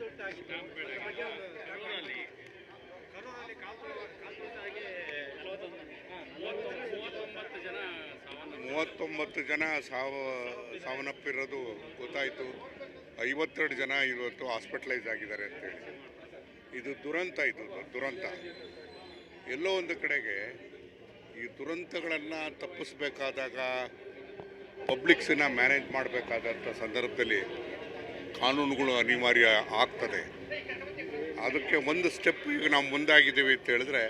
39 ಜನ ಸಾವನ್ನಪ್ಪಿರೋದು ಗೊತ್ತಾಯಿತು. 52 ಜನ ಇವತ್ತು ಹಾಸ್ಪಿಟಲೈಸ್ ಆಗಿದ್ದಾರೆ ಅಂತೇಳಿ. ಇದು ದುರಂತ. ಎಲ್ಲೋ ಒಂದು ಕಡೆಗೆ ಈ ದುರಂತಗಳನ್ನು ತಪ್ಪಿಸಬೇಕಾದಾಗ, ಪಬ್ಲಿಕ್ಸನ್ನ ಮ್ಯಾನೇಜ್ ಮಾಡಬೇಕಾದಂಥ ಸಂದರ್ಭದಲ್ಲಿ ಕಾನೂನುಗಳು ಅನಿವಾರ್ಯ ಆಗ್ತದೆ. ಅದಕ್ಕೆ ಒಂದು ಸ್ಟೆಪ್ ಈಗ ನಾವು ಮುಂದಾಗಿದ್ದೀವಿ ಅಂತ ಹೇಳಿದ್ರೆ,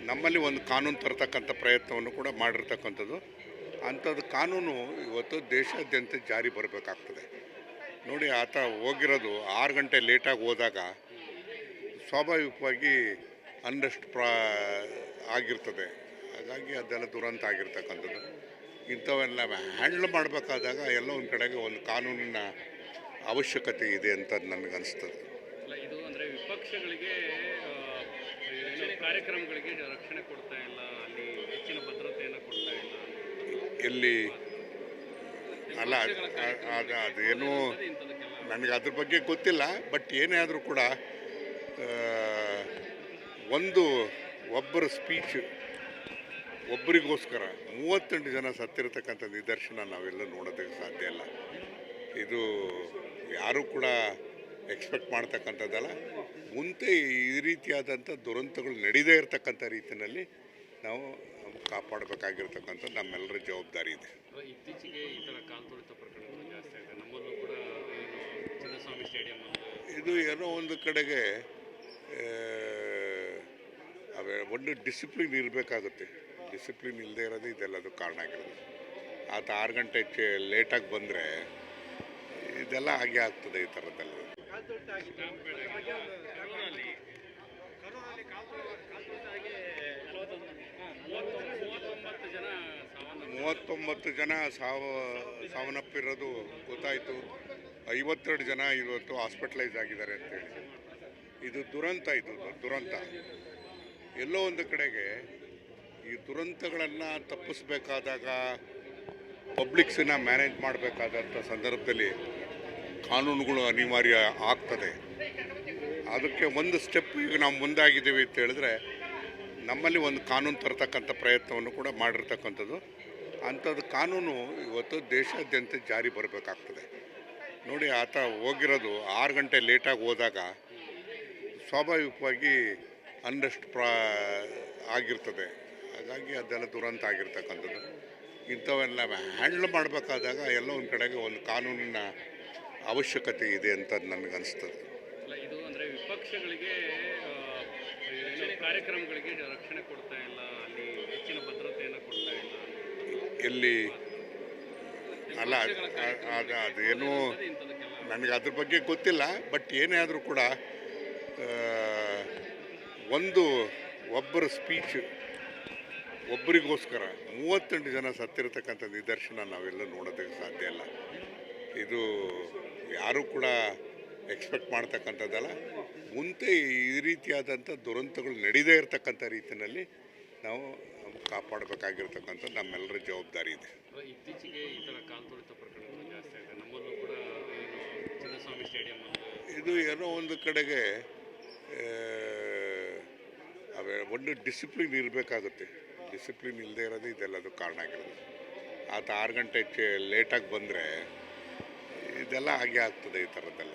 ನಮ್ಮಲ್ಲಿ ಒಂದು ಕಾನೂನು ತರತಕ್ಕಂಥ ಪ್ರಯತ್ನವನ್ನು ಕೂಡ ಮಾಡಿರ್ತಕ್ಕಂಥದ್ದು. ಅಂಥದ್ದು ಕಾನೂನು ಇವತ್ತು ದೇಶಾದ್ಯಂತ ಜಾರಿ ಬರಬೇಕಾಗ್ತದೆ. ನೋಡಿ, ಆತ ಹೋಗಿರೋದು 6 ಗಂಟೆ ಲೇಟಾಗಿ ಹೋದಾಗ ಸ್ವಾಭಾವಿಕವಾಗಿ ಅನ್ರೆಸ್ಟ್ ಆಗಿರ್ತದೆ. ಹಾಗಾಗಿ ಅದೆಲ್ಲ ದುರಂತ ಆಗಿರ್ತಕ್ಕಂಥದ್ದು. ಇಂಥವೆಲ್ಲ ಹ್ಯಾಂಡಲ್ ಮಾಡಬೇಕಾದಾಗ ಎಲ್ಲ ಒಂದು ಕಡೆಗೆ ಒಂದು ಕಾನೂನಿನ ಅವಶ್ಯಕತೆ ಇದೆ ಅಂತ ನನಗನ್ನಿಸ್ತದೆ. ಇದು ಅಂದರೆ ವಿಪಕ್ಷಗಳಿಗೆ ಕಾರ್ಯಕ್ರಮಗಳಿಗೆ ರಕ್ಷಣೆ ಕೊಡ್ತಾ ಇಲ್ಲ, ಅಲ್ಲಿ ಹೆಚ್ಚಿನ ಭದ್ರತೆಯನ್ನು ಕೊಡ್ತಾ ಇಲ್ಲ. ಎಲ್ಲಿ ಅಲ್ಲ, ಅದೇನು ನನಗೆ ಅದ್ರ ಬಗ್ಗೆ ಗೊತ್ತಿಲ್ಲ. ಬಟ್ ಏನೇ ಆದರೂ ಕೂಡ ಒಬ್ಬರ ಸ್ಪೀಚ್ ಒಬ್ಬರಿಗೋಸ್ಕರ 38 ಜನ ಸತ್ತಿರತಕ್ಕಂಥ ನಿದರ್ಶನ ನಾವೆಲ್ಲ ನೋಡೋದಕ್ಕೆ ಸಾಧ್ಯ ಇಲ್ಲ. ಇದು ಯಾರೂ ಕೂಡ ಎಕ್ಸ್ಪೆಕ್ಟ್ ಮಾಡ್ತಕ್ಕಂಥದ್ದಲ್ಲ. ಮುಂದೆ ಈ ರೀತಿಯಾದಂಥ ದುರಂತಗಳು ನಡೀದೇ ಇರತಕ್ಕಂಥ ರೀತಿಯಲ್ಲಿ ನಾವು ಕಾಪಾಡಬೇಕಾಗಿರ್ತಕ್ಕಂಥದ್ದು ನಮ್ಮೆಲ್ಲರ ಜವಾಬ್ದಾರಿ ಇದೆ. ಇತ್ತೀಚೆಗೆ ಈ ಥರ ಕಾಲ್ತುಳಿತ ಪ್ರಕರಣಗಳು ಜಾಸ್ತಿ ಆಗಿದೆ. ನಮ್ಮಲ್ಲೂ ಕೂಡ ಚಿನ್ನಸ್ವಾಮಿ ಸ್ಟೇಡಿಯಂ ಇದು ಏನೋ ಒಂದು ಕಡೆಗೆ ಒಂದು ಡಿಸಿಪ್ಲಿನ್ ಇರಬೇಕಾಗುತ್ತೆ. ಡಿಸಿಪ್ಲಿನ್ ಇಲ್ಲದೆ ಇರೋದು ಇದೆಲ್ಲದು ಕಾರಣ ಆಗಿರೋದು. ಆತ 6 ಗಂಟೆ ಲೇಟಾಗಿ ಬಂದರೆ ಇದೆಲ್ಲ ಹಾಗೆ ಆಗ್ತದೆ. ಈ ಥರದ್ದೆಲ್ಲ 39 ಜನ ಸಾವನ್ನಪ್ಪಿರೋದು ಗೊತ್ತಾಯಿತು. 52 ಜನ ಇವತ್ತು ಹಾಸ್ಪಿಟಲೈಸ್ ಆಗಿದ್ದಾರೆ ಅಂತೇಳಿ. ಇದು ದುರಂತ. ಎಲ್ಲೋ ಒಂದು ಕಡೆಗೆ ಈ ದುರಂತಗಳನ್ನು ತಪ್ಪಿಸಬೇಕಾದಾಗ, ಪಬ್ಲಿಕ್ಸನ್ನ ಮ್ಯಾನೇಜ್ ಮಾಡಬೇಕಾದಂಥ ಸಂದರ್ಭದಲ್ಲಿ ಕಾನೂನುಗಳು ಅನಿವಾರ್ಯ ಆಗ್ತದೆ. ಅದಕ್ಕೆ ಒಂದು ಸ್ಟೆಪ್ ಈಗ ನಾವು ಮುಂದಾಗಿದ್ದೀವಿ ಅಂತ ಹೇಳಿದ್ರೆ, ನಮ್ಮಲ್ಲಿ ಒಂದು ಕಾನೂನು ತರತಕ್ಕಂಥ ಪ್ರಯತ್ನವನ್ನು ಕೂಡ ಮಾಡಿರ್ತಕ್ಕಂಥದ್ದು. ಅಂಥದ್ದು ಕಾನೂನು ಇವತ್ತು ದೇಶಾದ್ಯಂತ ಜಾರಿ ಬರಬೇಕಾಗ್ತದೆ. ನೋಡಿ, ಆತ ಹೋಗಿರೋದು 6 ಗಂಟೆ ಲೇಟಾಗಿ ಹೋದಾಗ ಸ್ವಾಭಾವಿಕವಾಗಿ ಅನ್ರೆಸ್ಟ್ ಆಗಿರ್ತದೆ. ಹಾಗಾಗಿ ಅದೆಲ್ಲ ದುರಂತ ಆಗಿರ್ತಕ್ಕಂಥದ್ದು. ಇಂಥವೆಲ್ಲ ಹ್ಯಾಂಡಲ್ ಮಾಡಬೇಕಾದಾಗ ಎಲ್ಲ ಒಂದು ಕಡೆಗೆ ಒಂದು ಕಾನೂನಿನ ಅವಶ್ಯಕತೆ ಇದೆ ಅಂತ ನನಗನ್ನಿಸ್ತದೆ. ಇದು ಅಂದರೆ ವಿಪಕ್ಷಗಳಿಗೆ ಕಾರ್ಯಕ್ರಮಗಳಿಗೆ ರಕ್ಷಣೆ ಕೊಡ್ತಾ ಇಲ್ಲ, ಅಲ್ಲಿ ಹೆಚ್ಚಿನ ಭದ್ರತೆಯನ್ನು ಕೊಡ್ತಾ ಇಲ್ಲ. ಎಲ್ಲಿ ಅಲ್ಲ, ಅದೇನು ನನಗೆ ಅದ್ರ ಬಗ್ಗೆ ಗೊತ್ತಿಲ್ಲ. ಬಟ್ ಏನೇ ಆದರೂ ಕೂಡ ಒಬ್ಬರ ಸ್ಪೀಚ್ ಒಬ್ಬರಿಗೋಸ್ಕರ 38 ಜನ ಸತ್ತಿರತಕ್ಕಂಥ ನಿದರ್ಶನ ನಾವೆಲ್ಲ ನೋಡೋದಕ್ಕೆ ಸಾಧ್ಯ ಇಲ್ಲ. ಇದು ಯಾರೂ ಕೂಡ ಎಕ್ಸ್ಪೆಕ್ಟ್ ಮಾಡ್ತಕ್ಕಂಥದ್ದಲ್ಲ. ಮುಂದೆ ಈ ರೀತಿಯಾದಂಥ ದುರಂತಗಳು ನಡೀದೇ ಇರತಕ್ಕಂಥ ರೀತಿಯಲ್ಲಿ ನಾವು ಕಾಪಾಡಬೇಕಾಗಿರ್ತಕ್ಕಂಥದ್ದು ನಮ್ಮೆಲ್ಲರ ಜವಾಬ್ದಾರಿ ಇದೆ. ಇತ್ತೀಚೆಗೆ ಈ ಥರ ಕಾಲ್ತುಳಿತ ಪ್ರಕರಣಗಳು ಜಾಸ್ತಿ ಆಗಿದೆ. ನಮ್ಮಲ್ಲೂ ಕೂಡ ಚಿನ್ನಸ್ವಾಮಿ ಸ್ಟೇಡಿಯಂ ಇದು ಏನೋ ಒಂದು ಕಡೆಗೆ ಒಂದು ಡಿಸಿಪ್ಲಿನ್ ಇರಬೇಕಾಗುತ್ತೆ. ಡಿಸಿಪ್ಲಿನ್ ಇಲ್ಲದೆ ಇರೋದು ಇದೆಲ್ಲದು ಕಾರಣ ಆಗಿರೋದು. ಆತ 6 ಗಂಟೆ ಲೇಟಾಗಿ ಬಂದರೆ ಇದೆಲ್ಲ ಹಾಗೆ ಆಗ್ತದೆ. ಈ ಥರದ್ದೆಲ್ಲ